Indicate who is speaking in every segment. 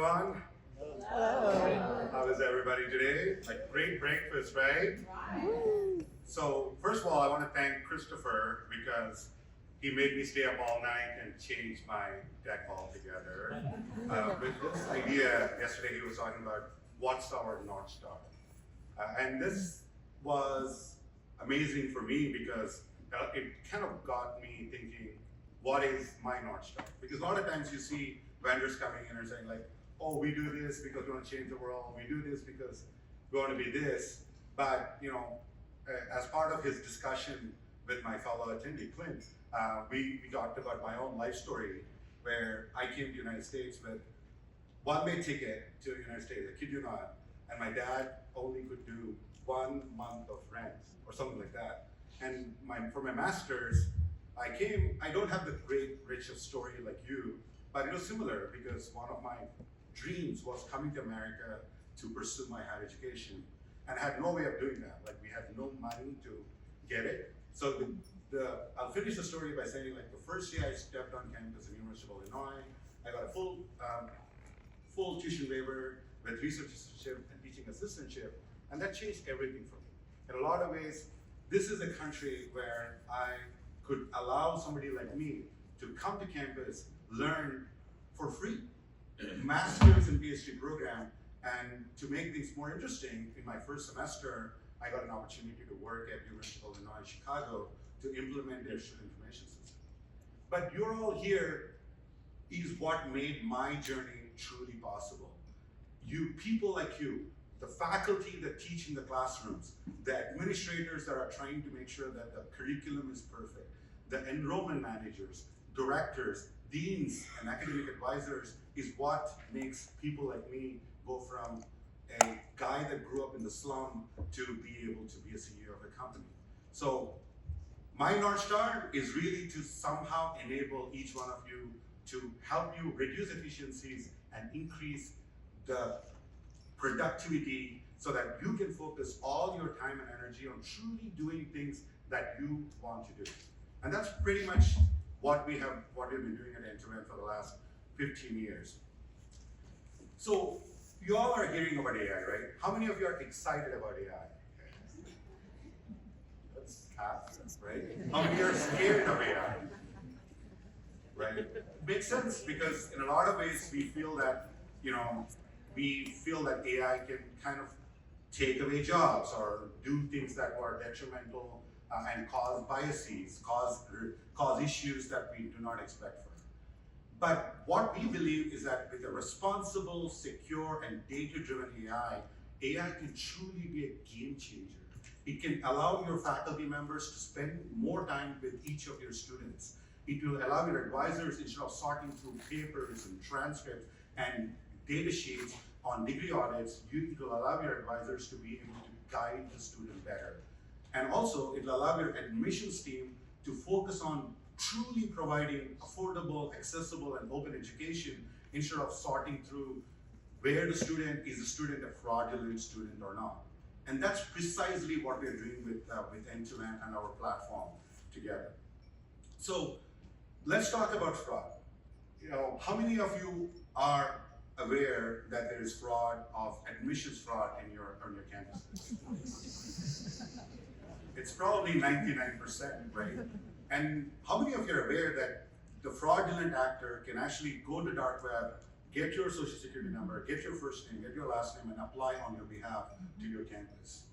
Speaker 1: everyone.
Speaker 2: Hello.
Speaker 1: How is everybody today? Like great breakfast, right? So first of all, I want to thank Christopher because he made me stay up all night and change my deck altogether. With this idea, yesterday he was talking about what's our North Star. And this was amazing for me because it kind of got me thinking, what is my North Star? Because a lot of times you see vendors coming in and saying like, oh, we do this because we want to change the world. We do this because we want to be this. But as part of his discussion with my fellow attendee, Clint, we talked about my own life story where I came to the United States with one-way ticket to the United States, I kid you not, and my dad only could do 1 month of rent or something like that. And for my master's, I don't have the great rich of story like you, but it was similar because one of my dreams was coming to America to pursue my higher education, and I had no way of doing that. Like we had no money to get it. So I'll finish the story by saying like the first day I stepped on campus at University of Illinois, I got a full tuition waiver with research assistantship and teaching assistantship, and that changed everything for me. In a lot of ways, this is a country where I could allow somebody like me to come to campus, learn for free, master's and PhD program, and to make things more interesting, in my first semester, I got an opportunity to work at University of Illinois, Chicago, to implement their student information system. But you're all here is what made my journey truly possible. People like you, the faculty that teach in the classrooms, the administrators that are trying to make sure that the curriculum is perfect, the enrollment managers, directors, deans, and academic advisors is what makes people like me go from a guy that grew up in the slum to be able to be a CEO of a company. So my North Star is really to somehow enable each one of you to help you reduce efficiencies and increase the productivity so that you can focus all your time and energy on truly doing things that you want to do. And that's pretty much what we've been doing at End-to-End for the last 15 years. So you all are hearing about AI, right? How many of you are excited about AI? That's half, right? How many are scared of AI? Right? It makes sense because in a lot of ways we feel that, AI can kind of take away jobs or do things that were detrimental and cause biases, cause issues that we do not expect from. But what we believe is that with a responsible, secure, and data-driven AI can truly be a game changer. It can allow your faculty members to spend more time with each of your students. It will allow your advisors, instead of sorting through papers and transcripts and data sheets on degree audits, it will allow your advisors to be able to guide the student better. And also, it will allow your admissions team to focus on truly providing affordable, accessible, and open education instead of sorting through where the student is a student, a fraudulent student or not. And that's precisely what we're doing with End-to-End and our platform together. So let's talk about fraud. How many of you are aware that there is fraud of admissions fraud on your campuses? It's probably 99%, right? And how many of you are aware that the fraudulent actor can actually go to dark web, get your social security number, get your first name, get your last name, and apply on your behalf to your campus?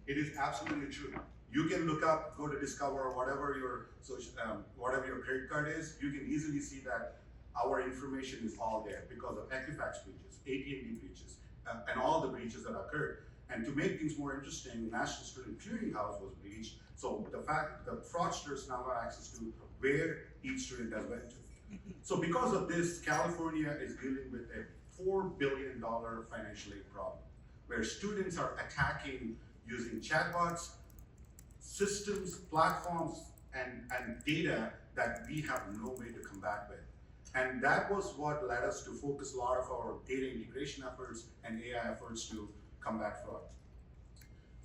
Speaker 1: It is absolutely true. You can look up, go to Discover, or whatever your credit card is. You can easily see that our information is all there because of Equifax breaches, AT&T breaches, and all the breaches that occurred. And to make things more interesting, National Student Clearinghouse was breached. So the fraudsters now have access to where each student has went to. So because of this, California is dealing with a $4 billion financial aid problem, where students are attacking using chatbots, systems, platforms, and data that we have no way to combat with. And that was what led us to focus a lot of our data integration efforts and AI efforts to combat fraud.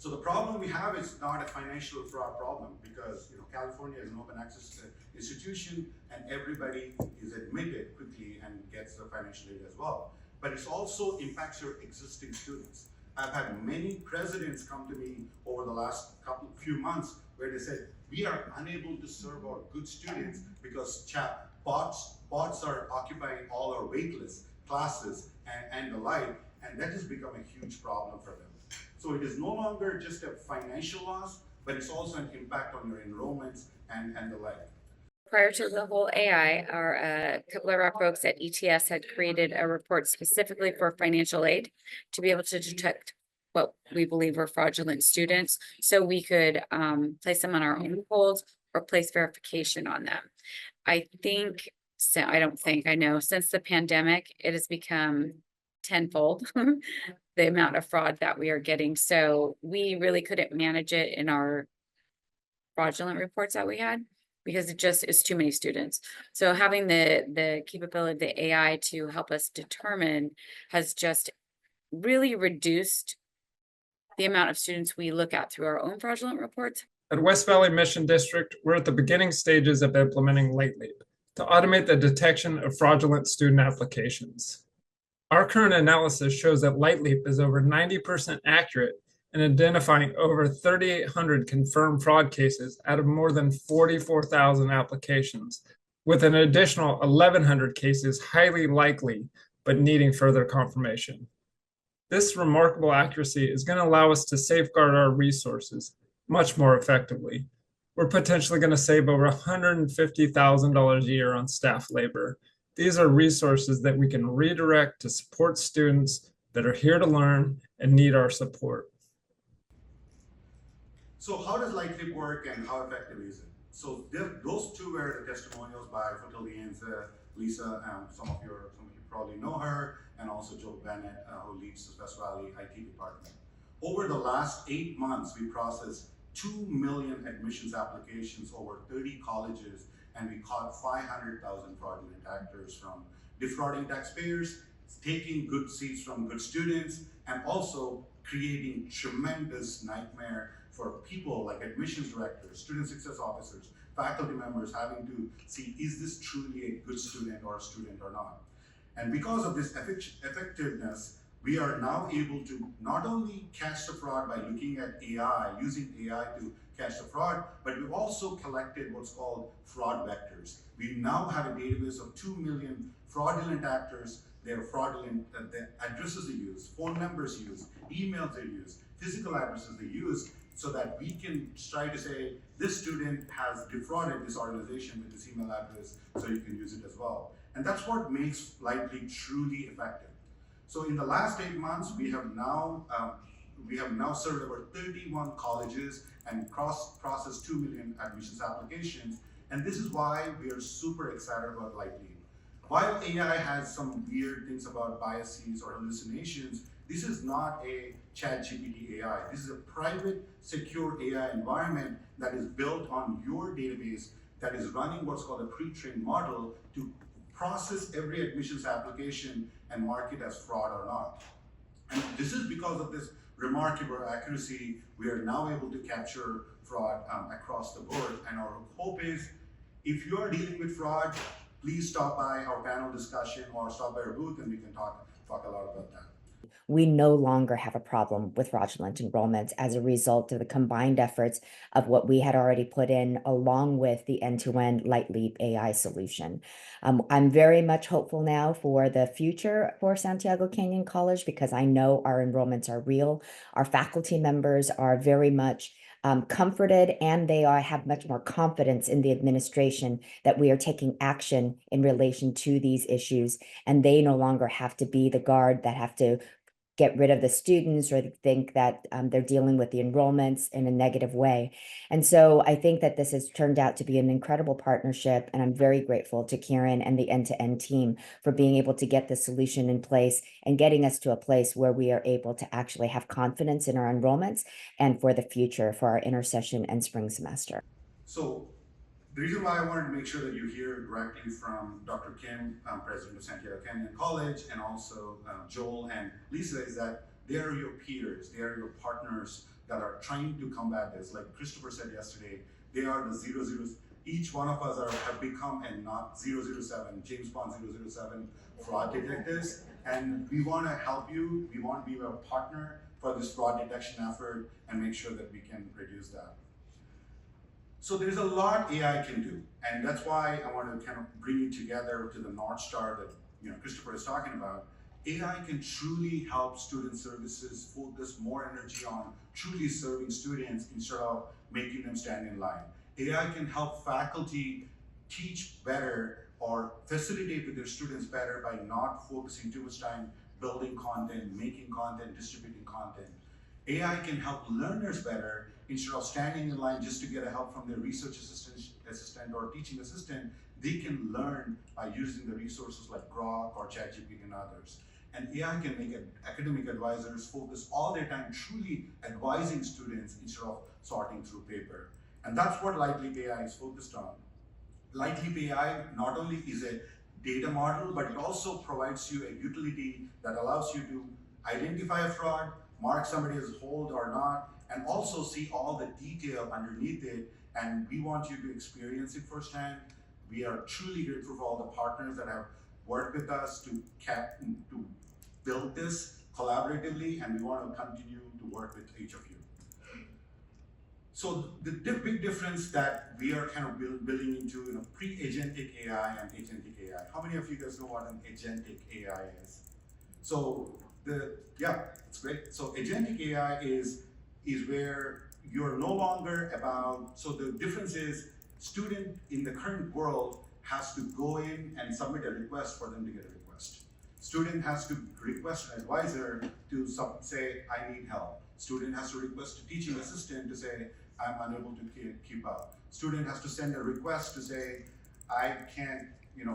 Speaker 1: So the problem we have is not a financial fraud problem because California is an open access institution and everybody is admitted quickly and gets the financial aid as well. But it also impacts your existing students. I've had many presidents come to me over the last few months where they said, we are unable to serve our good students because bots are occupying all our waitlist classes and the like, and that has become a huge problem for them. So it is no longer just a financial loss, but it's also an impact on your enrollments and the like.
Speaker 3: Prior to the whole AI, a couple of our folks at ETS had created a report specifically for financial aid to be able to detect what we believe were fraudulent students, so we could place them on our own polls or place verification on them. I know since the pandemic, it has become tenfold the amount of fraud that we are getting. So we really couldn't manage it in our fraudulent reports that we had, because it just is too many students. So having the capability of the AI to help us determine has just really reduced the amount of students we look at through our own fraudulent reports.
Speaker 4: At West Valley Mission District, we're at the beginning stages of implementing LightLeap to automate the detection of fraudulent student applications. Our current analysis shows that LightLeap is over 90% accurate in identifying over 3,800 confirmed fraud cases out of more than 44,000 applications, with an additional 1,100 cases highly likely but needing further confirmation. This remarkable accuracy is going to allow us to safeguard our resources much more effectively. We're potentially going to save over $150,000 a year on staff labor. These are resources that we can redirect to support students that are here to learn and need our support.
Speaker 1: So how does LightLeap work and how effective is it? So those two were the testimonials by Fertility Lisa, some of you probably know her, and also Joe Bennett, who leads the West Valley IT department. Over the last 8 months, we processed 2 million admissions applications over 30 colleges, and we caught 500,000 fraudulent actors from defrauding taxpayers, taking good seats from good students, and also creating tremendous nightmare for people like admissions directors, student success officers, faculty members having to see, is this truly a good student or a student or not? And because of this effectiveness, we are now able to not only catch the fraud by looking at AI, using AI to catch the fraud, but we've also collected what's called fraud vectors. We now have a database of 2 million fraudulent actors, their fraudulent the addresses they use, phone numbers used, emails they use, physical addresses they use, so that we can try to say, this student has defrauded this organization with this email address, so you can use it as well. And that's what makes LightLeap truly effective. So in the last 8 months, we have now served over 31 colleges and processed 2 million admissions applications. And this is why we are super excited about LightLeap. While AI has some weird things about biases or hallucinations, this is not a ChatGPT AI. This is a private, secure AI environment that is built on your database that is running what's called a pre-trained model to process every admissions application and mark it as fraud or not. And this is because of this remarkable accuracy, we are now able to capture fraud across the board. And our hope is, if you are dealing with fraud, please stop by our panel discussion or stop by our booth and we can talk a lot about that.
Speaker 2: We no longer have a problem with fraudulent enrollments as a result of the combined efforts of what we had already put in, along with the end-to-end LightLeap AI solution. I'm very much hopeful now for the future for Santiago Canyon College, because I know our enrollments are real. Our faculty members are very much comforted, and they have much more confidence in the administration that we are taking action in relation to these issues, and they no longer have to be the guard that have to get rid of the students or think that they're dealing with the enrollments in a negative way. And so I think that this has turned out to be an incredible partnership, and I'm very grateful to Kiran and the end-to-end team for being able to get the solution in place and getting us to a place where we are able to actually have confidence in our enrollments and for the future for our intersession and spring semester.
Speaker 1: So the reason why I wanted to make sure that you hear directly from Dr. Kim, president of Santiago Canyon College, and also Joel and Lisa, is that they are your peers, they are your partners that are trying to combat this. Like Christopher said yesterday, they are the 00s. Each one of us have become a not 007, James Bond 007 fraud detectives. And we want to help you. We want to be a partner for this fraud detection effort and make sure that we can reduce that. So there's a lot AI can do, and that's why I want to kind of bring you together to the North Star that Christopher is talking about. AI can truly help student services focus more energy on truly serving students instead of making them stand in line. AI can help faculty teach better or facilitate with their students better by not focusing too much time building content, making content, distributing content. AI can help learners better instead of standing in line just to get a help from their research assistant or teaching assistant. They can learn by using the resources like Grok or ChatGPT and others. And AI can make academic advisors focus all their time truly advising students instead of sorting through paper. And that's what Lightleap AI is focused on. Lightleap AI not only is a data model, but it also provides you a utility that allows you to identify a fraud, mark somebody as hold or not, and also see all the detail underneath it. And we want you to experience it firsthand. We are truly grateful for all the partners that have worked with us to build this collaboratively, and we want to continue to work with each of you. So the big difference that we are kind of building into pre-agentic AI and agentic AI. How many of you guys know what an agentic AI is? So it's great. So agentic AI is where you're no longer about, so the difference is student in the current world has to go in and submit a request for them to get a request. Student has to request an advisor to say, I need help. Student has to request a teaching assistant to say, I'm unable to keep up. Student has to send a request to say, I can't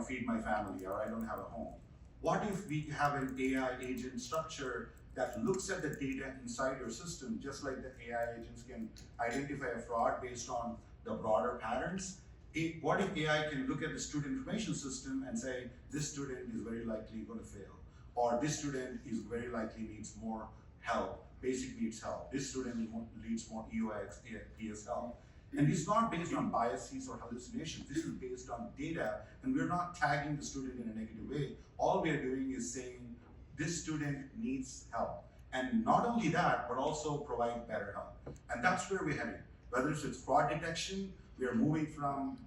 Speaker 1: feed my family, or I don't have a home. What if we have an AI agent structure that looks at the data inside your system, just like the AI agents can identify a fraud based on the broader patterns? What if AI can look at the student information system and say, this student is very likely going to fail, or this student is very likely needs more help, basic needs help. This student needs more EOX, ESL. And it's not based on biases or hallucinations. This is based on data, and we're not tagging the student in a negative way. All we are doing is saying, this student needs help. And not only that, but also provide better help. And that's where we're heading. Whether it's fraud detection, we are moving from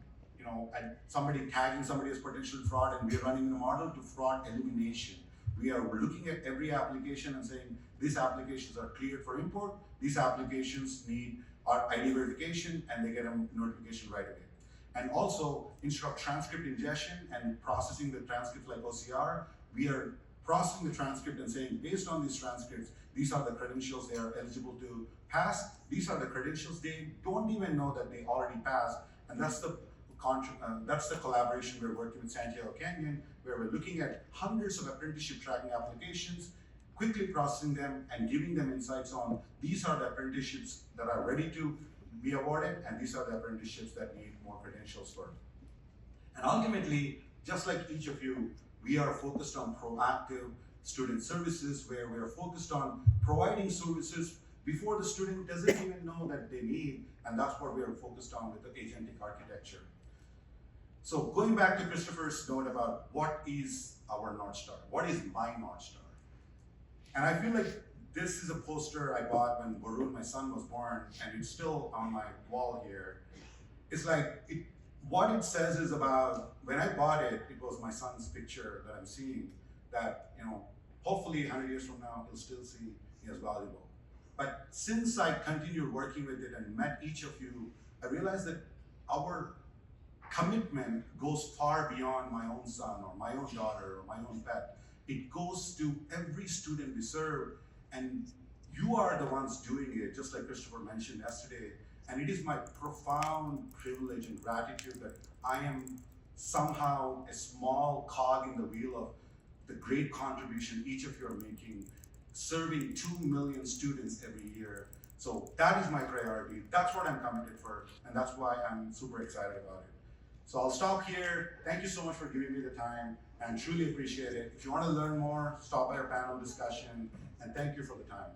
Speaker 1: somebody tagging somebody as potential fraud, and we're running the model, to fraud elimination. We are looking at every application and saying, these applications are cleared for import, these applications need our ID verification, and they get a notification right away. And also, instead of transcript ingestion and processing the transcript like OCR, we are processing the transcript and saying, based on these transcripts, these are the credentials they are eligible to pass, these are the credentials they don't even know that they already passed, and that's the collaboration we're working with Santiago Canyon, where we're looking at hundreds of apprenticeship tracking applications, quickly processing them and giving them insights on these are the apprenticeships that are ready to be awarded, and these are the apprenticeships that need more credentials for. And ultimately, just like each of you, we are focused on proactive student services, where we are focused on providing services before the student doesn't even know that they need, and that's what we are focused on with the agentic architecture. So going back to Christopher's note about what is our North Star, what is my North Star? And I feel like this is a poster I bought when Varun, my son, was born, and it's still on my wall here. It's like, what it says is about, when I bought it, it was my son's picture that I'm seeing, that, hopefully 100 years from now, he'll still see me as valuable. But since I continued working with it and met each of you, I realized that our commitment goes far beyond my own son or my own daughter or my own pet. It goes to every student we serve, and you are the ones doing it, just like Christopher mentioned yesterday. And it is my profound privilege and gratitude that I am somehow a small cog in the wheel of the great contribution each of you are making, serving 2 million students every year. So that is my priority. That's what I'm committed for, and that's why I'm super excited about it. So I'll stop here. Thank you so much for giving me the time, and truly appreciate it. If you want to learn more, stop by our panel discussion, and thank you for the time.